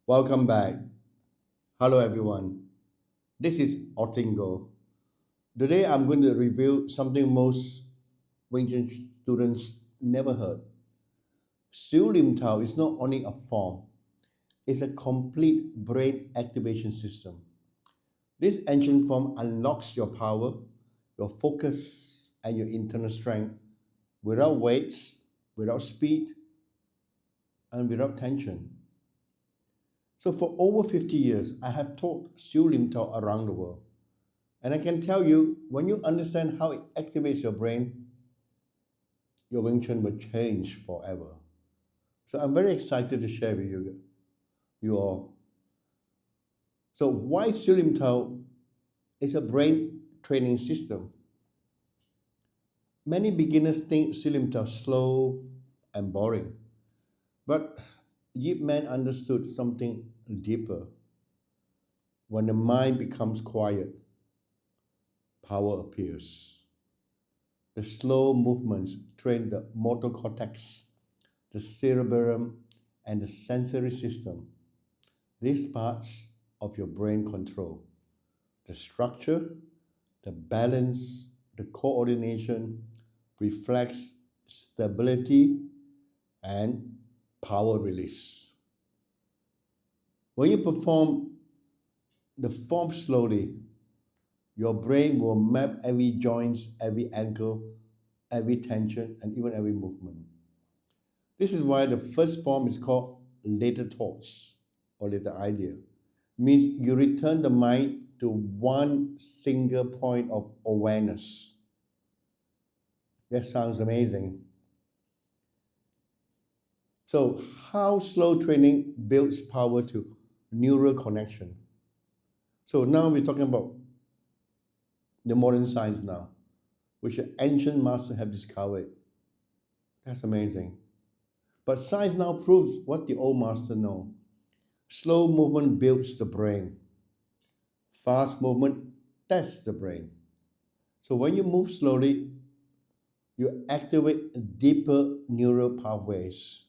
Welcome back. Hello, everyone. This is Austin Goh. Today, I'm going to review something most Wing Chun students never heard. Siu Lim Tao is not only a form, it's a complete brain activation system. This ancient form unlocks your power, your focus, and your internal strength without weights, without speed, and without tension. So for over 50 years, I have taught Siu Lim Tao around the world. And I can tell you, when you understand how it activates your brain, your Wing Chun will change forever. So I'm very excited to share with you all. So why Siu Lim Tao is a brain training system? Many beginners think Siu Lim Tao slow and boring. But Yip Man understood something deeper. When the mind becomes quiet, power appears. The slow movements train the motor cortex, the cerebellum, and the sensory system. These parts of your brain control the structure, the balance, the coordination, reflex, stability, and power release. When you perform the form slowly, your brain will map every joint, every ankle, every tension, and even every movement. This is why the first form is called later thoughts or later idea. Means you return the mind to one single point of awareness. That sounds amazing. So, how slow training builds power to neural connection? So now we're talking about the modern science now, which the ancient masters have discovered. That's amazing. But science now proves what the old master know. Slow movement builds the brain. Fast movement tests the brain. So when you move slowly, you activate deeper neural pathways.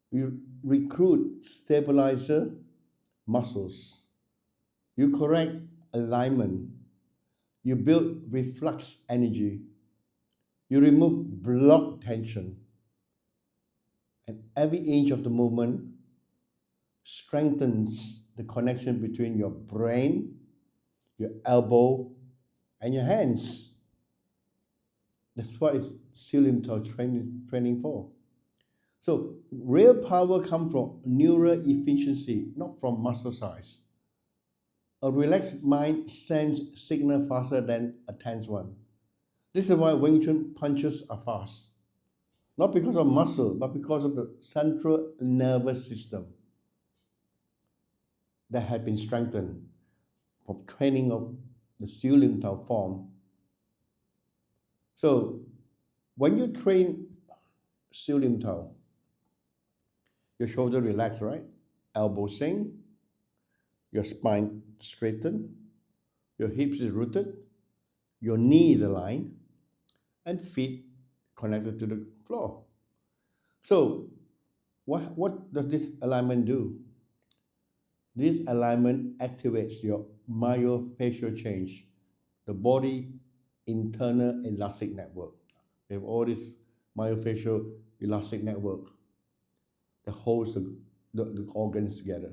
You recruit stabilizer muscles. You correct alignment. You build reflex energy. You remove block tension. And every inch of the movement strengthens the connection between your brain, your elbow, and your hands. That's what is Siu Lim Tao training for. So real power comes from neural efficiency, not from muscle size. A relaxed mind sends signal faster than a tense one. This is why Wing Chun punches are fast. Not because of muscle, but because of the central nervous system that had been strengthened from training of the Siu Lim Tao form. So when you train Siu Lim Tao, your shoulder relax, right? Elbow sink, your spine straighten, your hips is rooted, your knee is aligned, and feet connected to the floor. So what does this alignment do? This alignment activates your myofascial change, the body internal elastic network. We have all this myofascial elastic network that holds the organs together.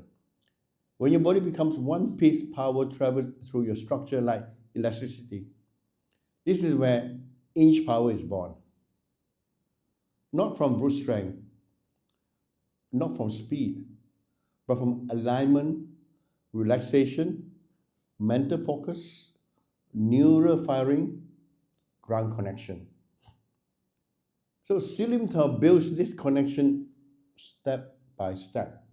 When your body becomes one piece, power travels through your structure like electricity. This is where inch power is born. Not from brute strength, not from speed, but from alignment, relaxation, mental focus, neural firing, ground connection. So Siu Lim Tao builds this connection step by step,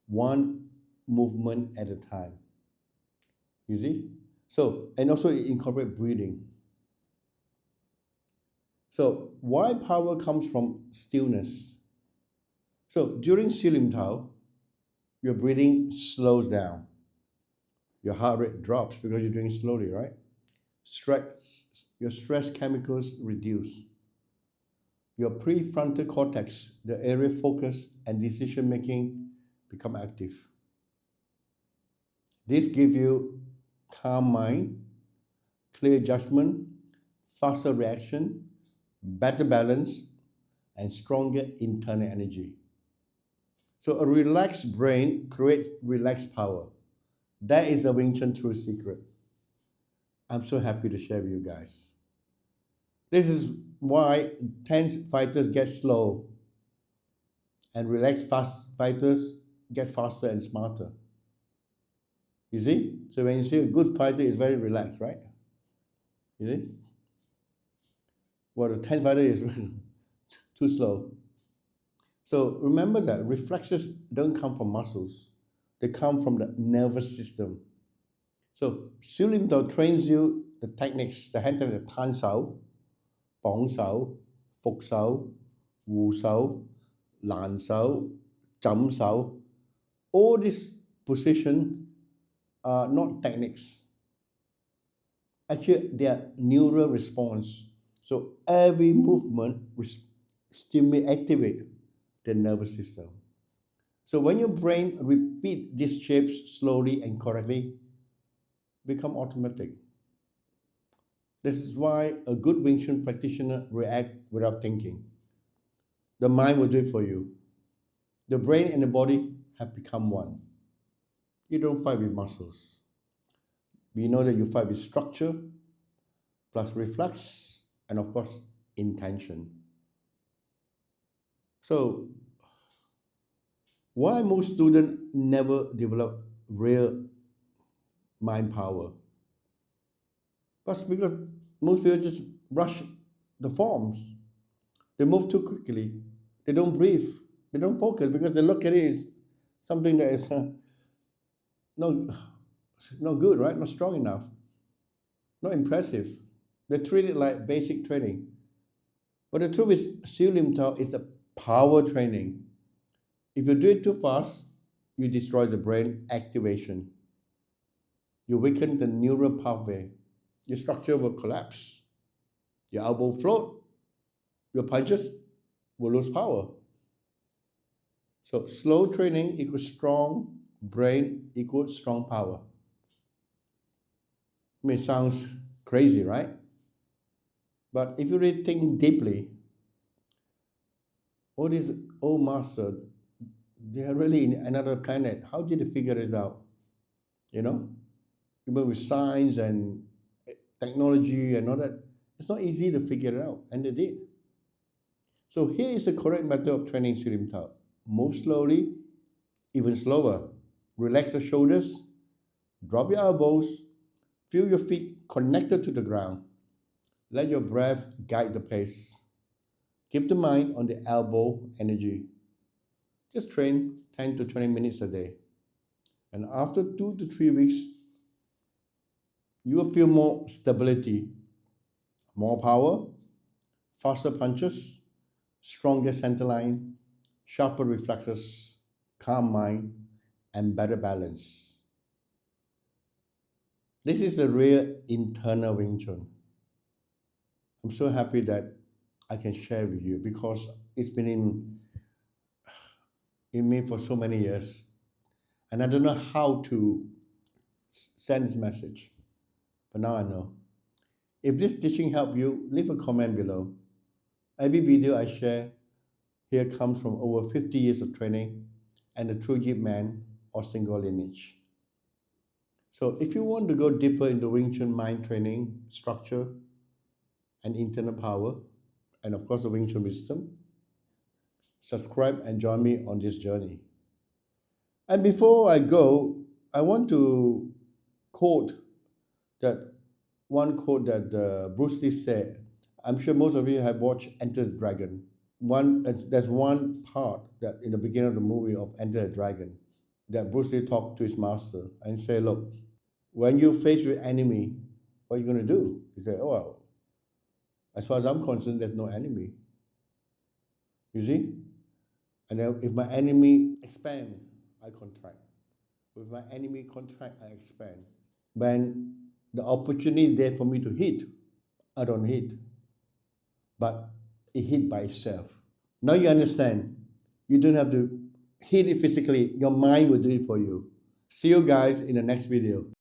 one movement at a time. You see? So, and also it incorporates breathing. So, why power comes from stillness? So, during Siu Lim Tao, your breathing slows down. Your heart rate drops because you're doing it slowly, right? Your stress chemicals reduce. Your prefrontal cortex, the area of focus and decision making, become active. This gives you calm mind, clear judgment, faster reaction, better balance, and stronger internal energy. So a relaxed brain creates relaxed power. That is the Wing Chun true secret. I'm so happy to share with you guys. This is why tense fighters get slow and relaxed fast fighters get faster and smarter. You see? So when you see a good fighter is very relaxed, right? You see? Well, the tense fighter is too slow. So remember that reflexes don't come from muscles. They come from the nervous system. So Siu Lim Tao trains you the techniques, the hand technique, Tan Sao, Bong Sao, Fuk Sao, Wu Sao, Lan Sao, Cham Sao. All these positions are not techniques. Actually, they are neural response. So every movement activate the nervous system. So when your brain repeat these shapes slowly and correctly, become automatic. This is why a good Wing Chun practitioner react without thinking. The mind will do it for you. The brain and the body have become one. You don't fight with muscles. We know that you fight with structure, plus reflex, and of course, intention. So, why most students never develop real mind power? That's because most people just rush the forms. They move too quickly. They don't breathe. They don't focus because they look at it as something that is no, not good, right? Not strong enough. Not impressive. They treat it like basic training. But the truth is, Siu Lim Tao is a power training. If you do it too fast, you destroy the brain activation. You weaken the neural pathway. Your structure will collapse. Your elbow float. Your punches will lose power. So slow training equals strong brain equals strong power. I mean, it sounds crazy, right? But if you really think deeply, all these old masters, they are really in another planet. How did they figure this out? You know? Even with science and technology and all that, it's not easy to figure it out, and they did. So here is the correct method of training Siu Lim Tao. Move slowly, even slower. Relax your shoulders, drop your elbows, feel your feet connected to the ground. Let your breath guide the pace. Keep the mind on the elbow energy. Just train 10 to 20 minutes a day. And after 2 to 3 weeks, you will feel more stability, more power, faster punches, stronger center line, sharper reflexes, calm mind, and better balance. This is the real internal Wing Chun. I'm so happy that I can share with you because it's been in me for so many years. And I don't know how to send this message. But now I know. If this teaching helped you, leave a comment below. Every video I share here comes from over 50 years of training and the true Jeep man, Austin Goh lineage. So if you want to go deeper into Wing Chun mind training, structure, and internal power, and of course the Wing Chun wisdom, subscribe and join me on this journey. And before I go, I want to quote that one quote that Bruce Lee said. I'm sure most of you have watched Enter the Dragon. There's one part that in the beginning of the movie of Enter the Dragon that Bruce Lee talked to his master and say, look, when you face with enemy, what are you going to do? He said, oh, well, as far as I'm concerned, there's no enemy. You see? And then if my enemy expand, I contract. If my enemy contract, I expand. When the opportunity there for me to hit, I don't hit. But it hit by itself. Now you understand. You don't have to hit it physically. Your mind will do it for you. See you guys in the next video.